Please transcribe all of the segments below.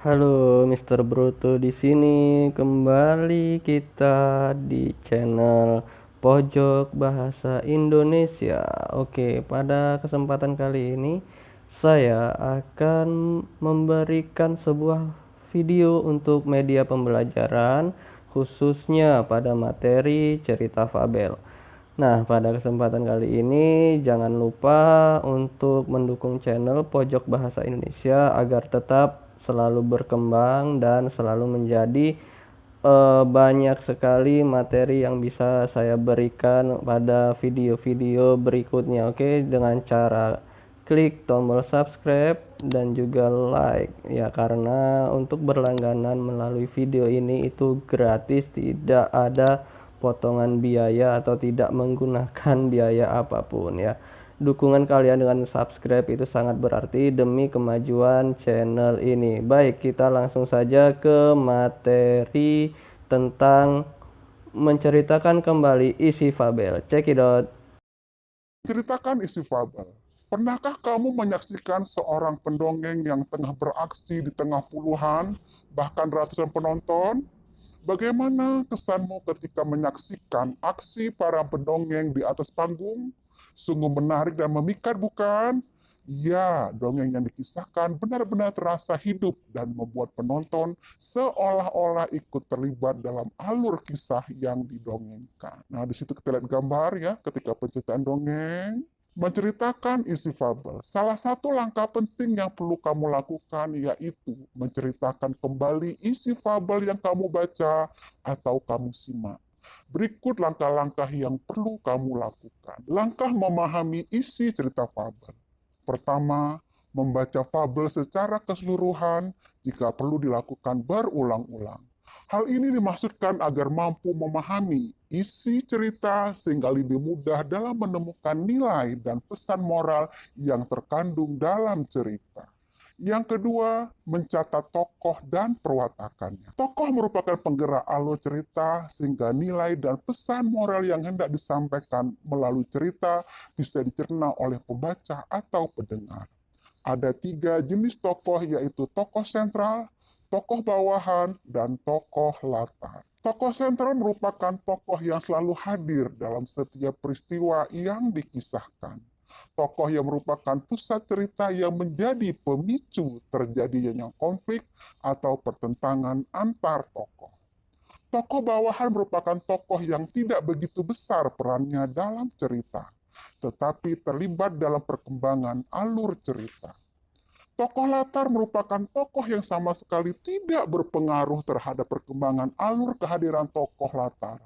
Halo Mister Bruto di sini kembali kita di channel Pojok Bahasa Indonesia. Oke, pada kesempatan kali ini saya akan memberikan sebuah video untuk media pembelajaran khususnya pada materi cerita fabel. Nah, pada kesempatan kali ini jangan lupa untuk mendukung channel Pojok Bahasa Indonesia agar tetap selalu berkembang dan selalu menjadi banyak sekali materi yang bisa saya berikan pada video-video berikutnya. Oke, dengan cara klik tombol subscribe dan juga like ya, karena untuk berlangganan melalui video ini itu gratis, tidak ada potongan biaya atau tidak menggunakan biaya apapun ya. Dukungan kalian dengan subscribe itu sangat berarti demi kemajuan channel ini. Baik, kita langsung saja ke materi tentang menceritakan kembali isi fabel. Check it out. Ceritakan isi fabel. Pernahkah kamu menyaksikan seorang pendongeng yang tengah beraksi di tengah puluhan, bahkan ratusan penonton? Bagaimana kesanmu ketika menyaksikan aksi para pendongeng di atas panggung? Sungguh menarik dan memikat, bukan? Ya, dongeng yang dikisahkan benar-benar terasa hidup dan membuat penonton seolah-olah ikut terlibat dalam alur kisah yang didongengkan. Nah, di situ kita lihat gambar ya, ketika penceritaan dongeng menceritakan isi fabel. Salah satu langkah penting yang perlu kamu lakukan yaitu menceritakan kembali isi fabel yang kamu baca atau kamu simak. Berikut langkah-langkah yang perlu kamu lakukan. Langkah memahami isi cerita fabel. Pertama, membaca fabel secara keseluruhan jika perlu dilakukan berulang-ulang. Hal ini dimaksudkan agar mampu memahami isi cerita sehingga lebih mudah dalam menemukan nilai dan pesan moral yang terkandung dalam cerita. Yang kedua, mencatat tokoh dan perwatakannya. Tokoh merupakan penggerak alur cerita sehingga nilai dan pesan moral yang hendak disampaikan melalui cerita bisa dicerna oleh pembaca atau pendengar. Ada 3 jenis tokoh, yaitu tokoh sentral, tokoh bawahan, dan tokoh latar. Tokoh sentral merupakan tokoh yang selalu hadir dalam setiap peristiwa yang dikisahkan. Tokoh yang merupakan pusat cerita yang menjadi pemicu terjadinya konflik atau pertentangan antar tokoh. Tokoh bawahan merupakan tokoh yang tidak begitu besar perannya dalam cerita, tetapi terlibat dalam perkembangan alur cerita. Tokoh latar merupakan tokoh yang sama sekali tidak berpengaruh terhadap perkembangan alur kehadiran tokoh latar.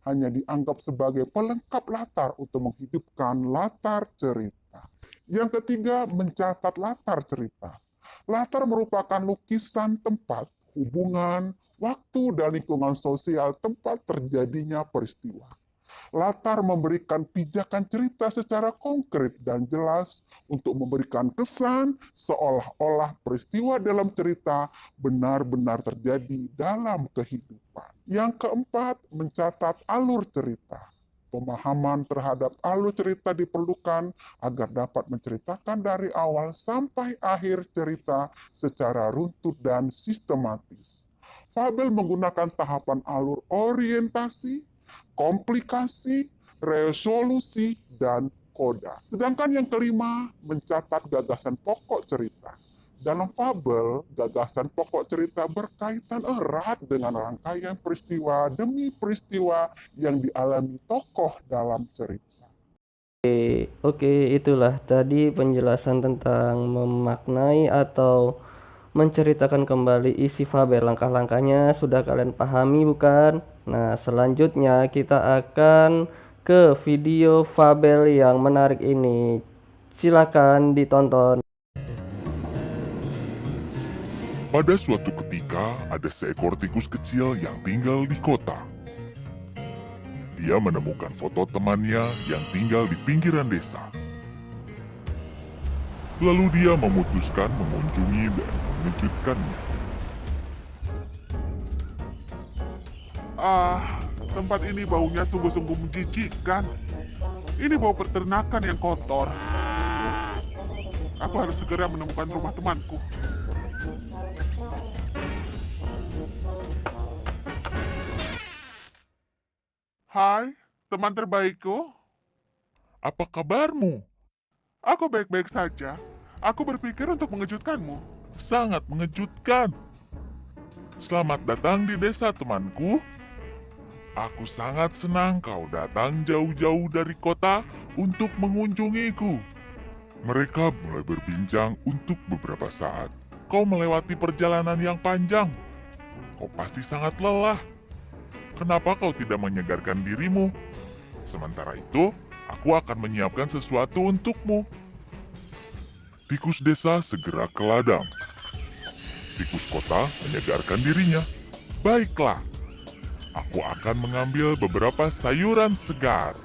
Hanya dianggap sebagai pelengkap latar untuk menghidupkan latar cerita. Yang ketiga, mencatat latar cerita. Latar merupakan lukisan tempat, hubungan, waktu, dan lingkungan sosial tempat terjadinya peristiwa. Latar memberikan pijakan cerita secara konkret dan jelas untuk memberikan kesan seolah-olah peristiwa dalam cerita benar-benar terjadi dalam kehidupan. Yang keempat, mencatat alur cerita. Pemahaman terhadap alur cerita diperlukan agar dapat menceritakan dari awal sampai akhir cerita secara runtut dan sistematis. Fabel menggunakan tahapan alur orientasi, komplikasi, resolusi, dan koda. Sedangkan yang kelima, mencatat gagasan pokok cerita. Dalam fabel, gagasan pokok cerita berkaitan erat dengan rangkaian peristiwa demi peristiwa yang dialami tokoh dalam cerita. Oke, itulah tadi penjelasan tentang memaknai atau menceritakan kembali isi fabel. Langkah-langkahnya sudah kalian pahami, bukan? Nah, selanjutnya kita akan ke video fabel yang menarik ini. Silakan ditonton. Pada suatu ketika, ada seekor tikus kecil yang tinggal di kota. Dia menemukan foto temannya yang tinggal di pinggiran desa. Lalu dia memutuskan mengunjungi dan mengejutkannya. Tempat ini baunya sungguh-sungguh menjijikkan. Ini bau peternakan yang kotor. Aku harus segera menemukan rumah temanku. Hai, teman terbaikku. Apa kabarmu? Aku baik-baik saja. Aku berpikir untuk mengejutkanmu. Sangat mengejutkan. Selamat datang di desa temanku. Aku sangat senang kau datang jauh-jauh dari kota untuk mengunjungiku. Mereka mulai berbincang untuk beberapa saat. Kau melewati perjalanan yang panjang. Kau pasti sangat lelah. Kenapa kau tidak menyegarkan dirimu? Sementara itu, aku akan menyiapkan sesuatu untukmu. Tikus desa segera ke ladang. Tikus kota menyegarkan dirinya. Baiklah, aku akan mengambil beberapa sayuran segar.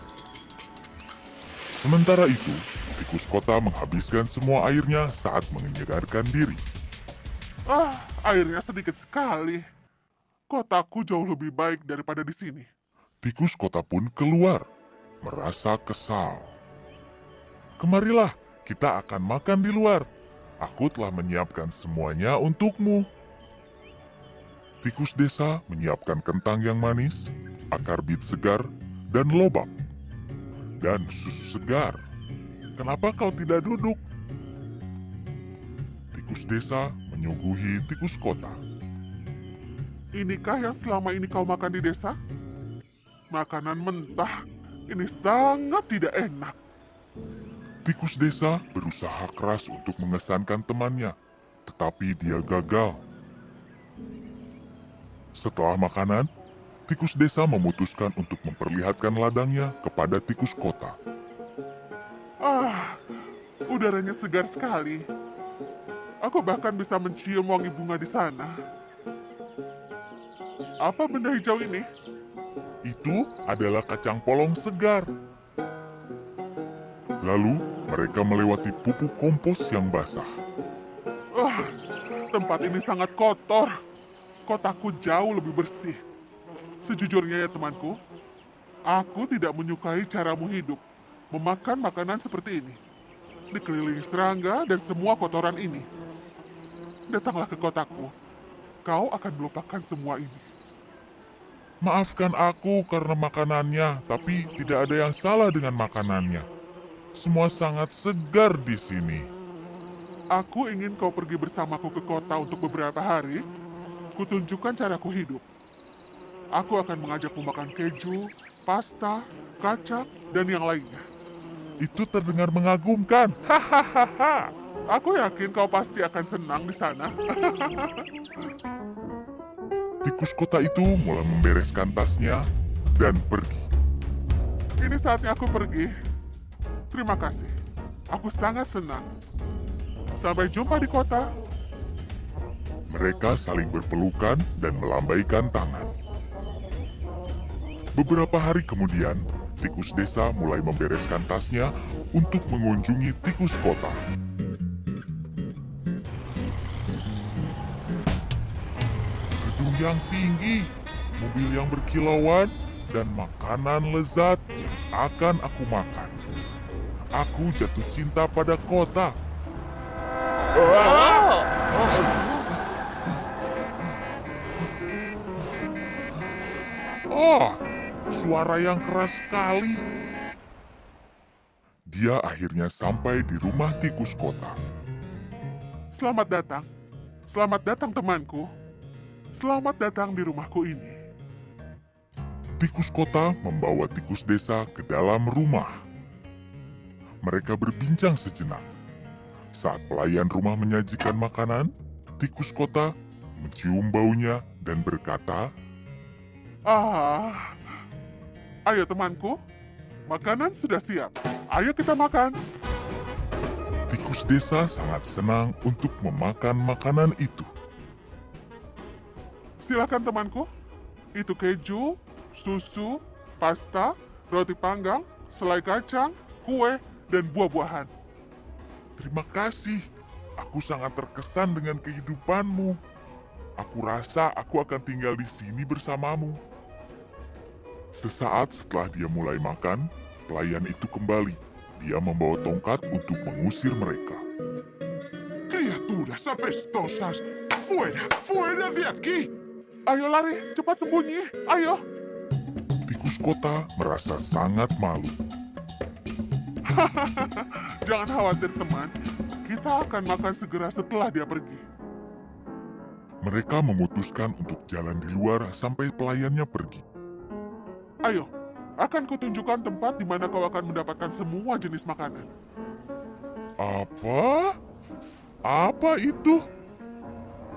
Sementara itu, tikus kota menghabiskan semua airnya saat menyegarkan diri. Airnya sedikit sekali. Kotaku jauh lebih baik daripada di sini. Tikus kota pun keluar, merasa kesal. Kemarilah, kita akan makan di luar. Aku telah menyiapkan semuanya untukmu. Tikus desa menyiapkan kentang yang manis, akar bit segar, dan lobak. Dan susu segar. Kenapa kau tidak duduk? Tikus desa menyuguhi tikus kota. Inikah yang selama ini kau makan di desa? Makanan mentah. Ini sangat tidak enak. Tikus desa berusaha keras untuk mengesankan temannya, tetapi dia gagal. Setelah makanan, tikus desa memutuskan untuk memperlihatkan ladangnya kepada tikus kota. Udaranya segar sekali. Aku bahkan bisa mencium wangi bunga di sana. Apa benda hijau ini? Itu adalah kacang polong segar. Lalu, mereka melewati pupuk kompos yang basah. Tempat ini sangat kotor. Kotaku jauh lebih bersih. Sejujurnya ya temanku, aku tidak menyukai caramu hidup. Memakan makanan seperti ini. Dikelilingi serangga dan semua kotoran ini. Datanglah ke kotaku. Kau akan melupakan semua ini. Maafkan aku karena makanannya, tapi tidak ada yang salah dengan makanannya. Semua sangat segar di sini. Aku ingin kau pergi bersamaku ke kota untuk beberapa hari. Kutunjukkan caraku hidup. Aku akan mengajakmu makan keju, pasta, kacang, dan yang lainnya. Itu terdengar mengagumkan. Hahaha. Aku yakin kau pasti akan senang di sana. Tikus kota itu mulai membereskan tasnya dan pergi. Ini saatnya aku pergi. Terima kasih. Aku sangat senang. Sampai jumpa di kota. Mereka saling berpelukan dan melambaikan tangan. Beberapa hari kemudian, tikus desa mulai membereskan tasnya untuk mengunjungi tikus kota. Gedung yang tinggi, mobil yang berkilauan, dan makanan lezat yang akan aku makan. Aku jatuh cinta pada kota. Oh, suara yang keras sekali. Dia akhirnya sampai di rumah tikus kota. Selamat datang. Selamat datang temanku. Selamat datang di rumahku ini. Tikus kota membawa tikus desa ke dalam rumah. Mereka berbincang sejenak. Saat pelayan rumah menyajikan makanan, tikus kota mencium baunya dan berkata, Ayo temanku, makanan sudah siap. Ayo kita makan. tikus desa sangat senang untuk memakan makanan itu. Silakan temanku. Itu keju, susu, pasta, roti panggang, selai kacang, kue, dan buah-buahan. Terima kasih, aku sangat terkesan dengan kehidupanmu. Aku rasa aku akan tinggal di sini bersamamu. Sesaat setelah dia mulai makan, pelayan itu kembali. Dia membawa tongkat untuk mengusir mereka. Criaturas apestosas, fuera, fuera de aquí. Ayo lari, cepat sembunyi, ayo. tikus kota merasa sangat malu. Jangan khawatir teman, kita akan makan segera setelah dia pergi. Mereka memutuskan untuk jalan di luar sampai pelayannya pergi. Ayo, akan kutunjukkan tempat di mana kau akan mendapatkan semua jenis makanan. Apa? Apa itu?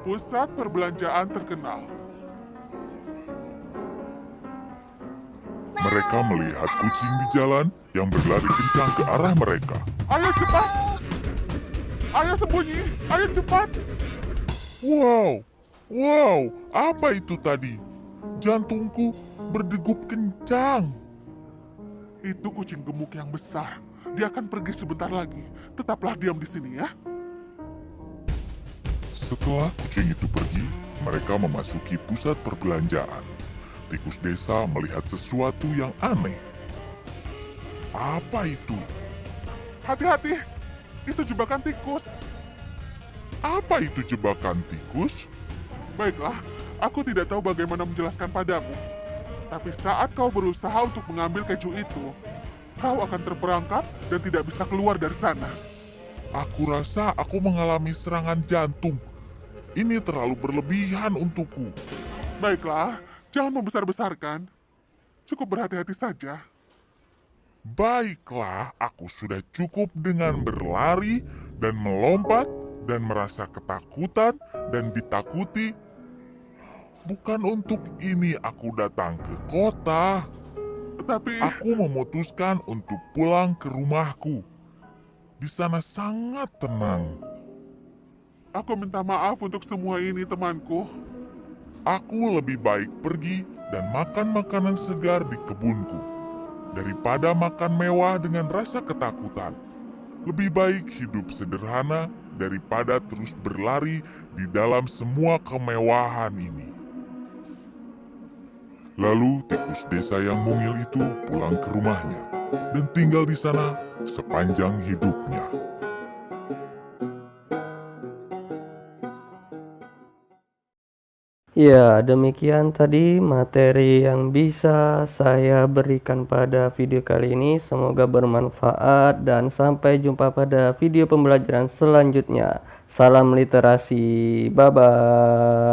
Pusat perbelanjaan terkenal. Mereka melihat kucing di jalan yang berlari kencang ke arah mereka. Ayo cepat! Ayo sembunyi! Ayo cepat! Wow, wow, apa itu tadi? Jantungku berdegup kencang. Itu kucing gemuk yang besar. Dia akan pergi sebentar lagi. Tetaplah diam di sini ya. Setelah kucing itu pergi, mereka memasuki pusat perbelanjaan. Tikus desa melihat sesuatu yang aneh. Apa itu? Hati-hati! Itu jebakan tikus. Apa itu jebakan tikus? Baiklah, aku tidak tahu bagaimana menjelaskan padamu. Tapi saat kau berusaha untuk mengambil keju itu, kau akan terperangkap dan tidak bisa keluar dari sana. Aku rasa aku mengalami serangan jantung. Ini terlalu berlebihan untukku. Baiklah, jangan membesar-besarkan. Cukup berhati-hati saja. Baiklah, aku sudah cukup dengan berlari dan melompat dan merasa ketakutan dan ditakuti. Bukan untuk ini aku datang ke kota. Tapi Aku memutuskan untuk pulang ke rumahku. Di sana sangat tenang. aku minta maaf untuk semua ini, temanku. Aku lebih baik pergi dan makan makanan segar di kebunku daripada makan mewah dengan rasa ketakutan. Lebih baik hidup sederhana daripada terus berlari di dalam semua kemewahan ini. Lalu tikus desa yang mungil itu pulang ke rumahnya dan tinggal di sana sepanjang hidupnya. Ya, demikian tadi materi yang bisa saya berikan pada video kali ini. Semoga bermanfaat dan sampai jumpa pada video pembelajaran selanjutnya. Salam literasi. Bye-bye.